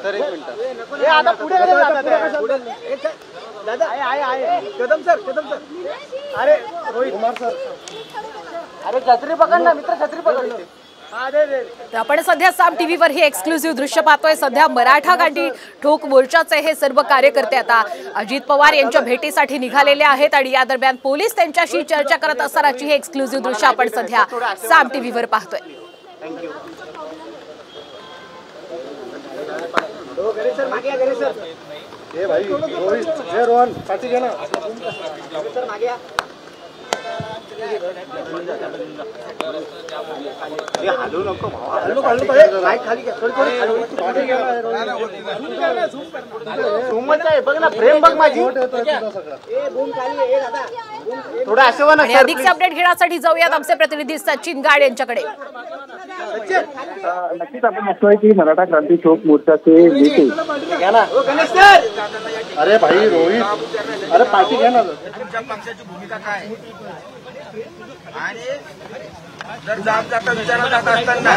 Sir एक minute आता पुढे दादा आहे कदम सर अरे रोहित कुमार सर अरे छत्री पकड ना मित्र छत्री पकड तर आपण सध्या साम टीव्हीवर ही एक्सक्लुझिव्ह दृश्य पाहतोय। सध्या मराठा गांधी ठोक मोर्चाचे हे सर्व कार्यकर्ते आता अजित पवार यांच्या भेटीसाठी निघालेले आहेत आणि या दरम्यान पोलीस त्यांच्याशी चर्चा करत असतानाची ही एक्सक्लुझिव्ह दृश्य आपण सध्या साम टीव्हीवर पाहतोय। थँक्यू ए भाई रोहित हे रोहन पाठी घे ना सर मागे हलू नको खाली बघ ना फ्रेम बघ माझी थोडं आशेवान अधिकचे अपडेट घेण्यासाठी जाऊयात आमचे प्रतिनिधी सचिन गाड यांच्याकडे। नक्कीच आपण म्हणतोय की मराठा क्रांती चौक मोर्चाचे नेते अरे भाई रोहित अरे पाठी घ्या ना तुमच्या पक्षाची भूमिका काय आणि जर जाता विचारला जात असताना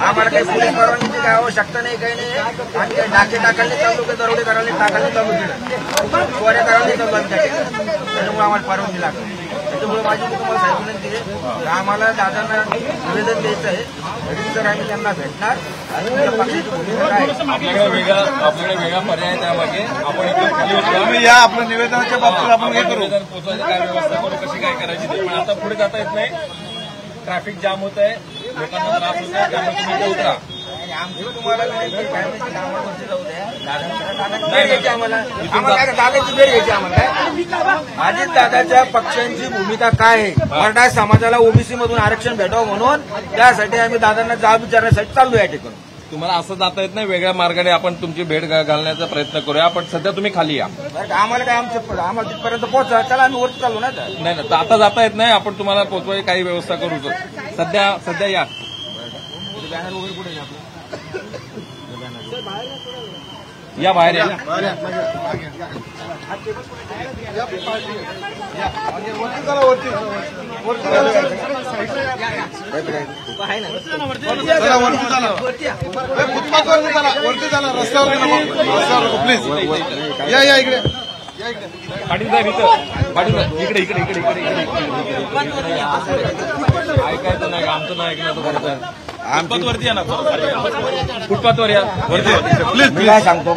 आम्हाला काही पोलीस परवानगीची काय आवश्यकता नाही काही नाही आणि काही डाके टाकायला चालू काही दरोडे करायला टाकायला चालू केलं चोऱ्या करायला चालू आम्ही त्याच्यामुळे आम्हाला परवानगी लागली। त्याच्यामुळे माझी तुम्हाला साहेब विनंती आहे आम्हाला दादांना निवेदन द्यायचं आहे तर आम्ही त्यांना भेटणार आणि तुमच्या पक्षाची भूमिका काय आपल्याकडे वेगळा पर्याय त्यामागे आपण आम्ही या आपल्या निवेदनाच्या बाबतीत आपण हे करू पोहोचवायची काय व्यवस्था करू कशी काय करायची ते पण आता पुढे जाता येत नाही। ट्रॅफिक जाम होत आहे लोकांना त्रास होत आहे त्यामुळे तुम्ही इथे उतरा। आमची तुम्हाला विनंती काय माहिती कामावरती जाऊ द्या दादाची भेट घ्यायची आम्हाला अजित दादाच्या पक्षांची भूमिका काय आहे मराठा समाजाला ओबीसी मधून आरक्षण भेटावं म्हणून त्यासाठी आम्ही दादांना जाब विचारण्यासाठी चाललो या ठिकाणी। तुम्हाला असं जाता येत नाही वेगळ्या मार्गाने आपण तुमची भेट घालण्याचा प्रयत्न करूया पण सध्या तुम्ही खाली या। आम्हाला काय आम्हाला तिथपर्यंत पोहोचा त्याला आम्ही वरती चालू ना नाही ना आता जाता येत नाही आपण तुम्हाला पोहोचवायची काही व्यवस्था करू सध्या या बॅनर वगैरे कुठे या बाहेर या प्लीज या इकडे पाटील साहेब इथं पाटील साहेब इकडे ऐकायचं नाही आमचं नाही ऐकण्याचं करायचं फुटपाथवरती या ना फुटपाथवर या वरती प्लीज मी काय सांगतो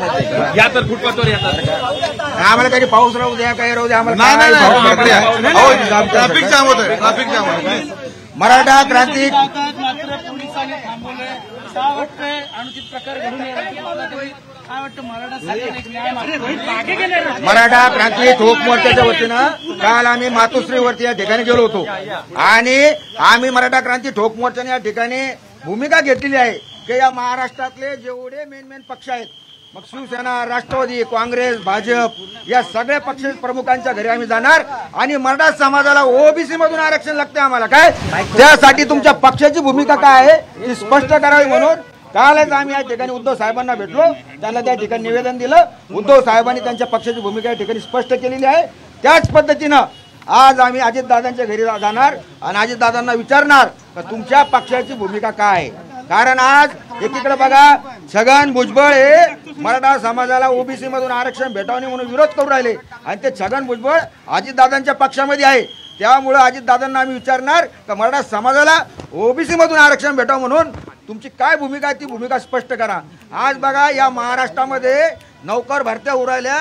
या तर फुटपाथवर या आम्हाला काही पाऊस राहू द्या काही राहू द्या आम्हाला ट्रॅफिक जाम होत आहे ट्रॅफिक जाम प्लीज मराठा क्रांती मात्र पोलिसांनी थांबवलंय काय वाटतंय अनुचित प्रकार घडून येणार काय वाटतं मराठा क्रांती ठोक मोर्चाच्या वतीनं काल आम्ही मातोश्रीवरती या ठिकाणी गेलो होतो आणि आम्ही मराठा क्रांती ठोक मोर्चाने या ठिकाणी भूमिका घेतलेली आहे की या महाराष्ट्रातले जेवढे मेन पक्ष आहेत मग शिवसेना राष्ट्रवादी काँग्रेस भाजप या सगळ्या पक्ष प्रमुखांच्या घरी आम्ही जाणार आणि मराठा समाजाला ओबीसी मधून आरक्षण लागते आम्हाला काय त्यासाठी तुमच्या पक्षाची भूमिका काय आहे ती स्पष्ट करावी म्हणून कालच आम्ही या ठिकाणी उद्धव साहेबांना भेटलो त्यांना त्या ठिकाणी निवेदन दिलं उद्धव साहेबांनी त्यांच्या पक्षाची भूमिका या ठिकाणी स्पष्ट केलेली आहे। त्याच पद्धतीनं आज आम्ही अजितदादांच्या घरी जाणार आणि अजितदादांना विचारणार की तुमच्या पक्षाची भूमिका काय आहे कारण आज एकीकडे बघा छगन भुजबळ हे मराठा समाजाला ओबीसी मधून आरक्षण भेटावणे म्हणून विरोध करू राहिले आणि ते छगन भुजबळ अजितदादांच्या पक्षामध्ये आहे त्यामुळे अजितदादांना आम्ही विचारणार की मराठा समाजाला ओबीसी मधून आरक्षण भेटावं म्हणून तुमची काय भूमिका आहे ती भूमिका स्पष्ट करा। आज बघा या महाराष्ट्रामध्ये नौकर भरत्या उरायल्या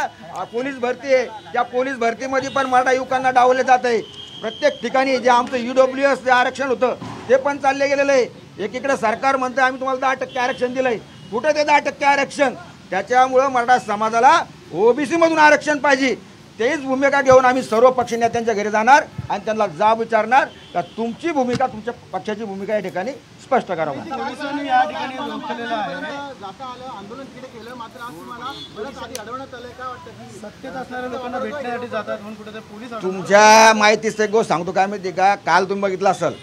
पोलीस भरती आहे त्या पोलीस भरतीमध्ये पण मराठा युवकांना डावले जात आहे प्रत्येक ठिकाणी जे आमचं UWS जे आरक्षण होतं ते पण चालले गेलेलं आहे एकीकडे सरकार म्हणतं आम्ही तुम्हाला 10% आरक्षण दिलंय कुठे ते 10% आरक्षण त्याच्यामुळं मराठा समाजाला ओबीसी मधून आरक्षण पाहिजे तेच भूमिका घेऊन आम्ही सर्व पक्ष नेत्यांच्या घरी जाणार आणि त्यांना जाब विचारणार का तुमची भूमिका तुमच्या पक्षाची भूमिका या ठिकाणी स्पष्ट करावं। पोलिसांनी या ठिकाणी रोखलेलं आहे जाता आलं आंदोलन केलं मात्र आज तुम्हाला बरंच आधी अडवण्यात आलंय काय वाटतं की सत्तेत असणाऱ्या लोकांना भेटण्यासाठी जातात म्हणून कुठेतरी पोलीस तुमच्या माहितीचं एक गोष्ट सांगतो काय माहिती का काल तुम्ही बघितलं असेल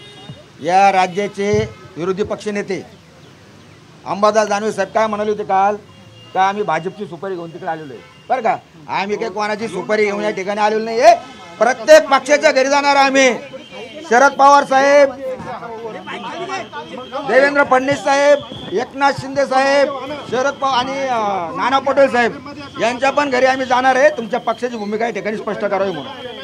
या राज्याचे विरोधी पक्षनेते अंबादास दानवे साहेब काय म्हणाले होते काल का आम्ही भाजपची सुपारी घेऊन तिकडे आलेलो आहे बरं का आम्ही काही कोणाची सुपारी घेऊन या ठिकाणी आलेलो नाहीये प्रत्येक पक्षाच्या घरी जाणार आम्ही शरद पवार साहेब देवेंद्र फडणवीस साहेब, एकनाथ शिंदे साहेब, शरद पवार आणि नाना पटोले साहेब यांच्या पण घरी आम्ही जाणार आहे. तुमच्या पक्षाची भूमिका या ठिकाणी स्पष्ट करावी म्हणून.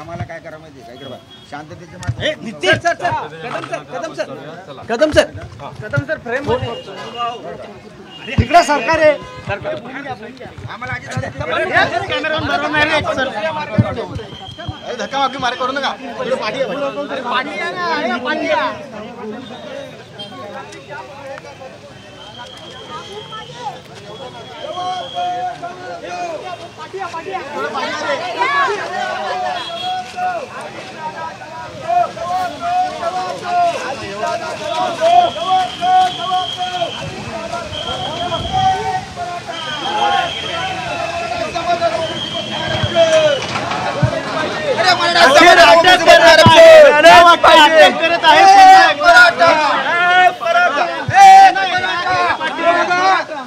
आम्हाला काय करा माहिती काय करा शांततेचे कदम सर फ्रेम तिकडे सरकार आहे. धक्का मागे मारे करू नका.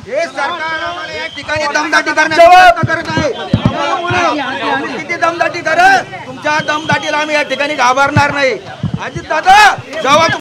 हे सरकार आम्हाला या ठिकाणी दमदाटी करण्याचा करत आहे. किती दमदाटी कर, तुमच्या दमदाटीला आम्ही या ठिकाणी घाबरणार नाही. अजित दादा जेव्हा